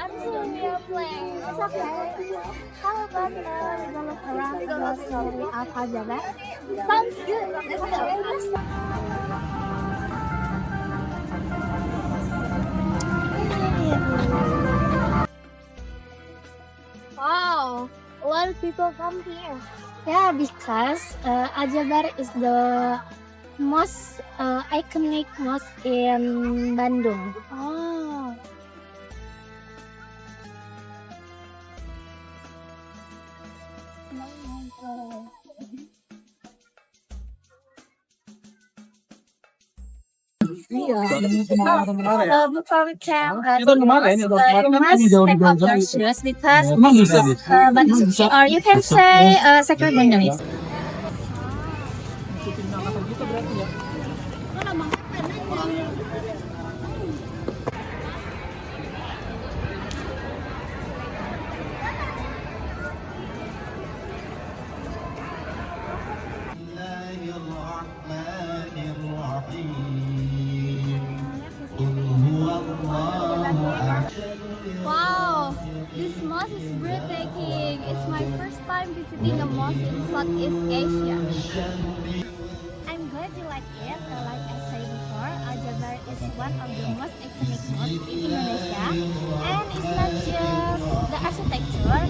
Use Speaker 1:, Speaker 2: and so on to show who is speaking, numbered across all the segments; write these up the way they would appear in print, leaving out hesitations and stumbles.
Speaker 1: Absolutely a plane. It's okay. How about we go look around the story of Al-Jabar? Sounds good. Let's go. Wow, a lot of people come here. Yeah, because Al-Jabar is the most iconic mosque in Bandung. Oh. Iya. Before we can or you can say secret Banyuwangi. Wow, this mosque is breathtaking. It's my first time visiting a mosque in Southeast Asia. I'm glad you like it. Like I said before, Al-Jabar is one of the most iconic mosques in Indonesia. And it's not just the architecture,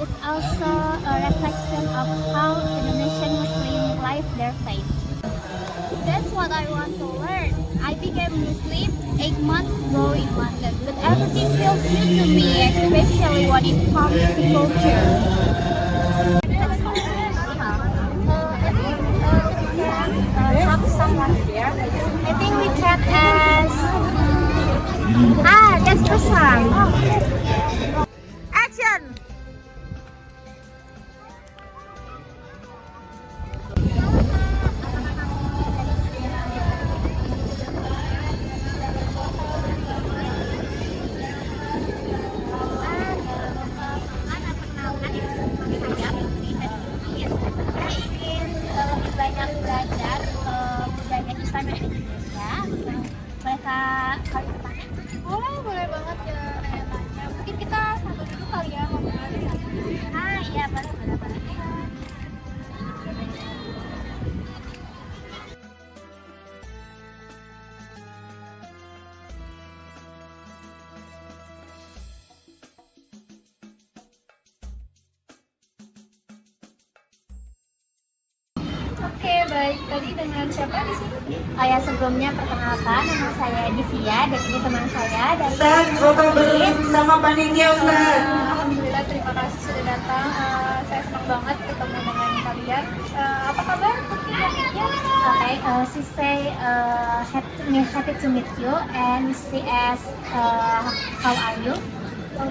Speaker 1: it's also a reflection of how Indonesian Muslims live their faith. That's what I want to learn. I became Muslim 8 months ago in London, but everything feels new to me, especially when it comes to culture. Talk to someone here. I think we can ask. That's Ruslan. Action! Boleh banget ya nanya-nanya. Mungkin kita satu dulu kali ya ngobrolnya. Iya, boleh. Oke, baik. Tadi dengan siapa di sini? Sebelumnya perkenalkan, nama saya Divya dan ini teman saya dari
Speaker 2: foto berit sama panitia Ustaz.
Speaker 1: Alhamdulillah, terima kasih sudah datang. Saya senang banget ketemu dengan kalian. Apa kabar? Okay, she say happy to meet you and she ask how are you?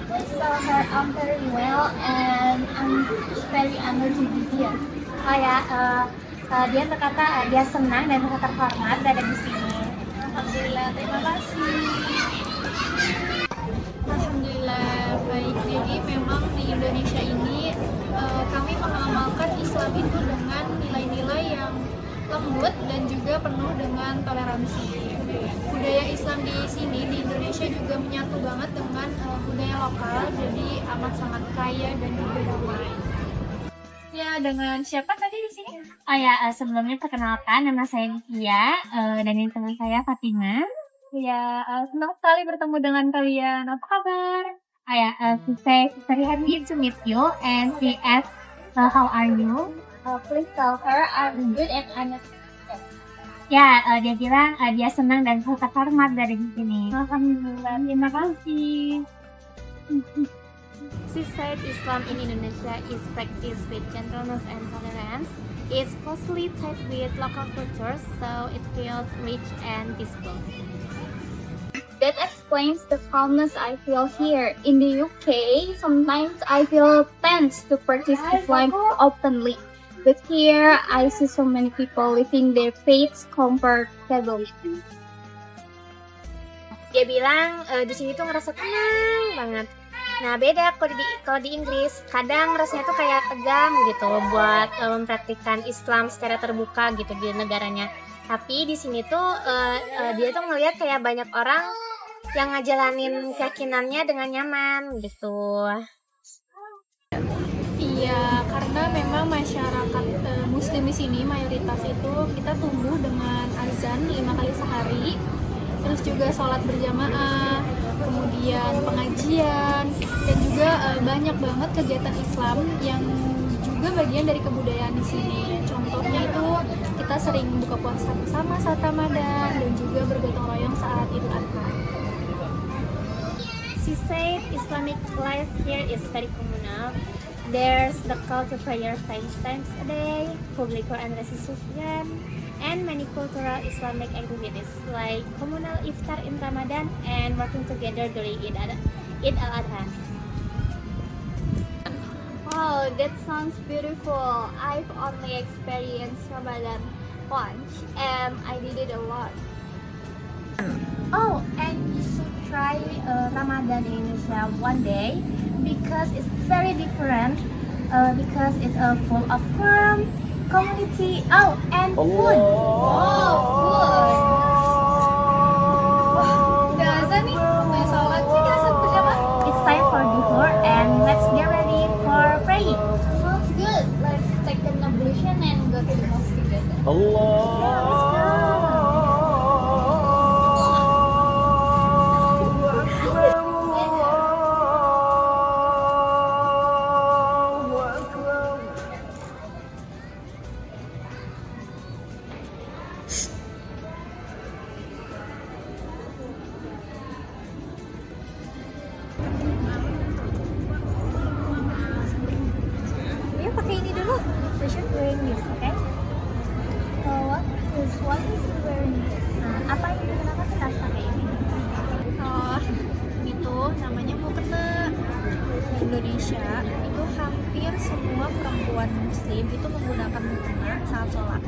Speaker 1: Please tell her I'm very well and I'm very honored to be here. Dia berkata dia senang dan merasa terhormat berada di sini. Alhamdulillah, terima kasih. Alhamdulillah, baik. Jadi memang di Indonesia ini kami mengamalkan Islam itu dengan nilai-nilai yang lembut dan juga penuh dengan toleransi. Budaya Islam di sini di Indonesia juga menyatu banget dengan budaya lokal, jadi amat sangat kaya dan juga damai. Ya, dengan siapa tadi di sini?
Speaker 3: Sebelumnya perkenalkan, nama saya Divya dan ini teman saya Fatima.
Speaker 1: Ya, senang sekali bertemu dengan kalian. Apa kabar?
Speaker 3: She say very happy to meet you and she asked how are you?
Speaker 1: Please tell her I'm good and honest.
Speaker 3: Dia bilang dia senang dan merasa terhormat dari di sini.
Speaker 1: Alhamdulillah, terima kasih.
Speaker 4: She said Islam in Indonesia is practiced with gentleness and tolerance.
Speaker 1: It's closely tied with local cultures, so it feels rich and peaceful. That explains the calmness I feel here. In the UK, sometimes I feel tense to practice Islam openly. But here, I see so many people living their faiths comfortably.
Speaker 4: Dia bilang di sini tuh ngerasa tenang banget. Nah beda kalau di Inggris, kadang rasanya tuh kayak tegang gitu buat mempraktikkan Islam secara terbuka gitu di negaranya. Tapi di sini tuh dia tuh ngelihat kayak banyak orang yang ngejalanin keyakinannya dengan nyaman gitu.
Speaker 5: Iya, karena memang masyarakat Muslim di sini mayoritas itu kita tumbuh dengan azan 5 kali sehari, terus juga sholat berjamaah, kemudian pengajian, dan juga banyak banget kegiatan Islam yang juga bagian dari kebudayaan di sini. Contohnya itu kita sering buka puasa bersama saat Ramadan dan juga bergotong royong saat Idul Adha.
Speaker 4: She said Islamic life here is very communal. There's the call to prayer 5 times a day, public Quran recitation, and many cultural Islamic activities like communal iftar in Ramadan and working together during Eid al-Adha.
Speaker 1: Wow, that sounds beautiful. I've only experienced Ramadan once, and I did it a lot.
Speaker 4: Oh, and you should try Ramadan in Indonesia one day because it's very different. Because it's full of fun, community, and food.
Speaker 1: Oh, food. Udah azan nih, mau sholat. Yuk kita sholat berjamaah.
Speaker 4: It's time for duhur and let's get ready for praying.
Speaker 1: Sounds good. Let's take an ablution and go to the mosque together.
Speaker 4: Yeah, let's go. Yuk pakai ini dulu. We should wearing this, okay?
Speaker 1: What is he wearing?
Speaker 4: Nah, apa yang kenapa kita harus pakai ini?
Speaker 5: Oh, itu namanya mukena. Di Indonesia itu hampir semua perempuan Muslim itu menggunakan mukena saat sholat.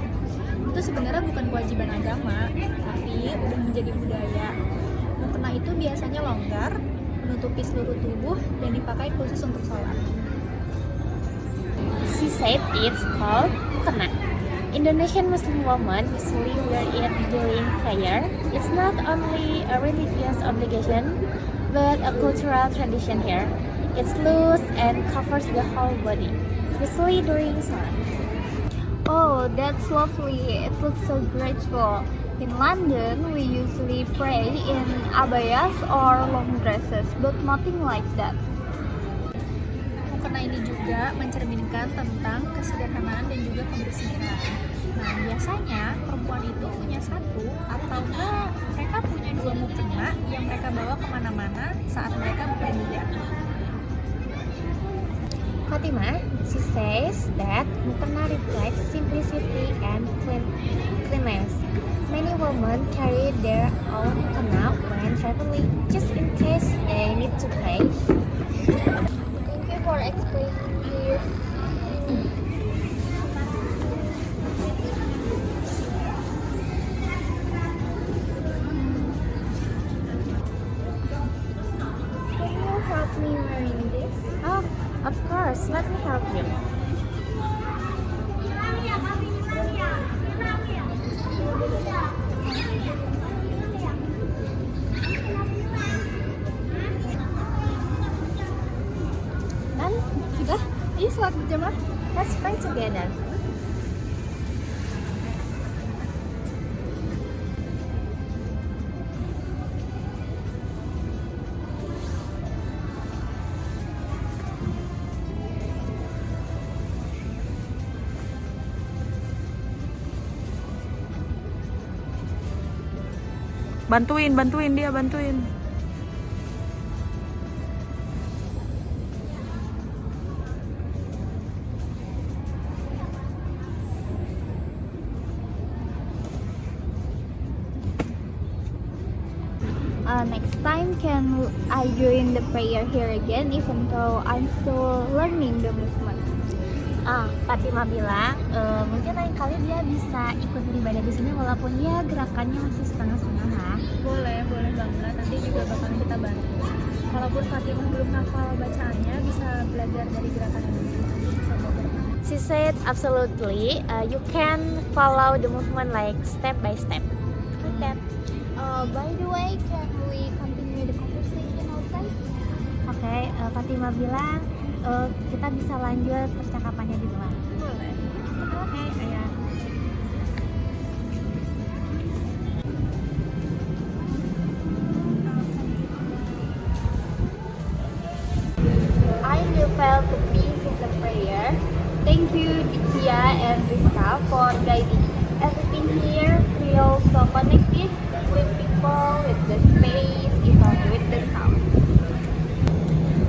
Speaker 5: Itu sebenarnya bukan kewajiban agama, tapi udah menjadi budaya. Mukena itu biasanya longgar, menutupi seluruh tubuh dan dipakai khusus untuk sholat.
Speaker 4: She said it's called mukena. Indonesian Muslim women usually wear it during prayer. It's not only a religious obligation, but a cultural tradition here. It's loose and covers the whole body, usually during salat.
Speaker 1: Oh, that's lovely. It looks so graceful. In London, we usually pray in abayas or long dresses, but nothing like that.
Speaker 5: Mukena ini juga mencerminkan tentang kesederhanaan dan juga kebersihan. Nah, biasanya perempuan itu punya satu atau enggak mereka punya 2 mukena yang mereka bawa kemana-mana saat mereka bepergian.
Speaker 4: Fatima, she says that mukena reflects simplicity and cleanness. Many women carry their own mukena when traveling, just in case they need to pray.
Speaker 1: Thank you for explaining this.
Speaker 4: Can you help me wearing this? Oh, of course. Let me help you.
Speaker 5: Dan sudah, ayo sholat berjamaah.
Speaker 4: Let's pray together.
Speaker 2: Bantuin dia, bantuin.
Speaker 1: next time can I join the prayer here again even though I'm still learning the movement?
Speaker 4: Fatima bilang mungkin lain kali dia bisa ikut beribadah di sini walaupun ya gerakannya masih setengah-setengah lah.
Speaker 5: Boleh banget. Nanti juga bakalan kita bantu. Kalaupun Fatimah belum hafal bacaannya, bisa belajar dari gerakan ini. Bisa belajar.
Speaker 4: She said absolutely, you can follow the movement like step by step. Like that.
Speaker 1: By the way, can we continue the conversation outside?
Speaker 4: Oke, Fatima bilang kita bisa lanjut percakapannya di luar.
Speaker 5: Boleh.
Speaker 4: Oke, ayah.
Speaker 1: I will felt the peace in the prayer. Thank you, Ditya and Rizka, for guiding. Everything here feels so connected with people, with the space, even with the sound.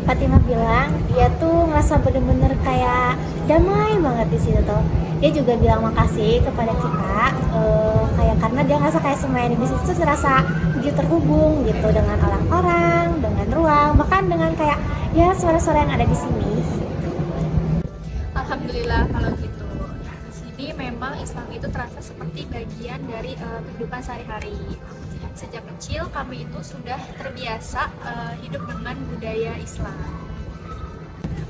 Speaker 4: Fatima bilang dia tuh ngerasa bener-bener kayak damai banget di situ tuh. Dia juga bilang makasih kepada kita, kayak karena dia ngerasa kayak semuanya di situ tuh terasa begitu terhubung gitu dengan orang-orang, dengan ruang, bahkan dengan kayak ya suara-suara yang ada di sini.
Speaker 5: Alhamdulillah kalau gitu. Di sini memang Islam itu terasa seperti bagian dari kehidupan sehari-hari. Sejak kecil kami itu sudah terbiasa hidup dengan budaya Islam.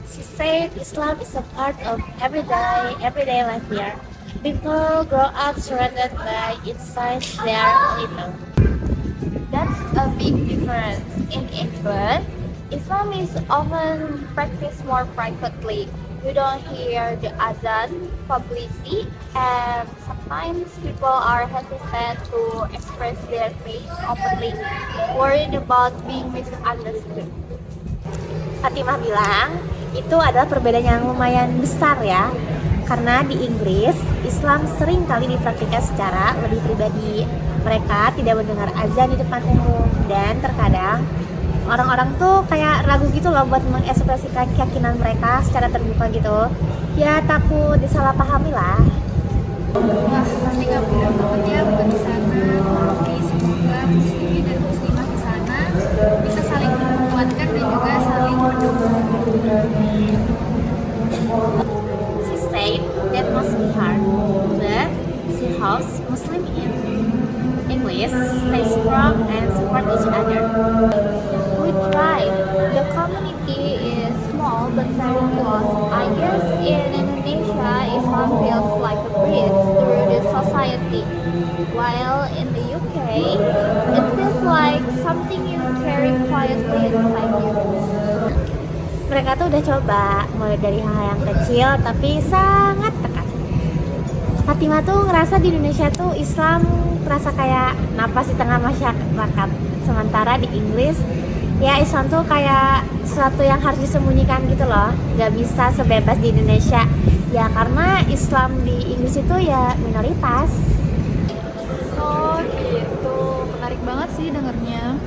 Speaker 4: She said Islam is a part of everyday life here. People grow up surrounded by its signs they are little.
Speaker 1: That's a big difference. In England, Islam is often practiced more privately. You don't hear the adhan publicly, and sometimes people are hesitant to express their faith openly, worried about being misunderstood.
Speaker 4: Fatimah bilang itu adalah perbedaan yang lumayan besar ya, karena di Inggris Islam sering kali dipraktikkan secara lebih pribadi. Mereka tidak mendengar azan di depan umum dan terkadang orang-orang tuh kayak ragu gitu loh buat mengekspresikan keyakinan mereka secara terbuka gitu. Ya takut disalahpahami lah.
Speaker 5: Wah, pasti gak mudah banget ya buat di sana. Tapi semoga muslimin dan muslimah di sana bisa saling menguatkan dan juga saling mendukung.
Speaker 4: She said that must be hard, but she hopes Muslim in English stay strong and support each other.
Speaker 1: We tried. The community is small but very close. I guess in Indonesia, Islam feels like a bridge through the society, while in the UK, it feels like something you carry quietly inside you.
Speaker 4: Mereka tuh udah coba mulai dari hal yang kecil tapi sangat dekat. Fatimah tuh ngerasa di Indonesia tuh Islam terasa kayak napas di tengah masyarakat, sementara di Inggris ya Islam tuh kayak sesuatu yang harus disembunyikan gitu loh, gak bisa sebebas di Indonesia ya karena Islam di Inggris itu ya minoritas.
Speaker 5: Oh gitu, menarik banget sih dengernya.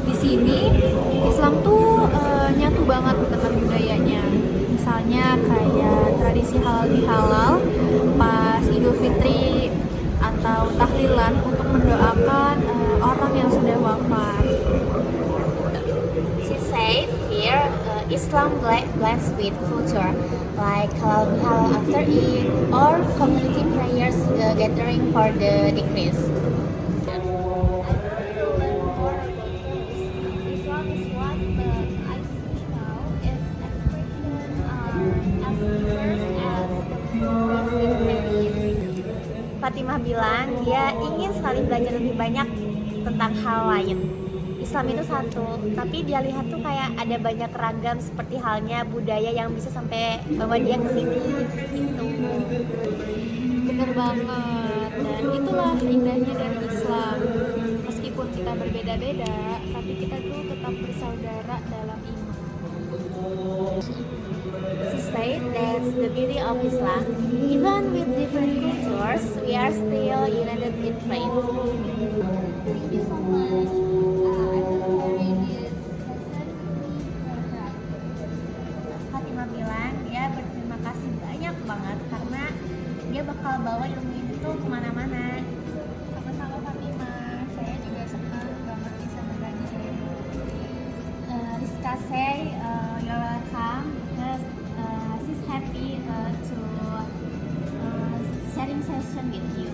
Speaker 5: Di sini Islam tuh nyatu banget dengan budayanya. Misalnya kayak tradisi halal bihalal pas Idul Fitri atau tahlilan untuk mendoakan orang yang sudah wafat.
Speaker 4: She said here Islam blends with culture like halal bihalal after Eid or community prayers gathering for the deceased.
Speaker 1: Islam is what I see now is expression as diverse as the Muslim.
Speaker 4: Fatimah bilang dia ingin sekali belajar lebih banyak tentang hal lain. Islam itu satu, tapi dia lihat tuh kayak ada banyak ragam seperti halnya budaya yang bisa sampai bawa dia ke sini. Itu
Speaker 5: Bener banget, dan itulah indahnya dari Islam. Meskipun kita berbeda-beda, tapi kita tuh tetap bersaudara dalam iman.
Speaker 4: She said that's the beauty of Islam. Even with different cultures, we are still united in faith.
Speaker 1: Thank you so much. I will carry this lesson with me.
Speaker 4: Fatimah bilang dia berterima kasih banyak banget karena dia bakal bawa ilmu ini tuh kemana-mana.
Speaker 5: Sama-sama Fatimah, saya juga senang banget bisa berbagi
Speaker 1: Kita say you're welcome because she's happy to sharing session with you.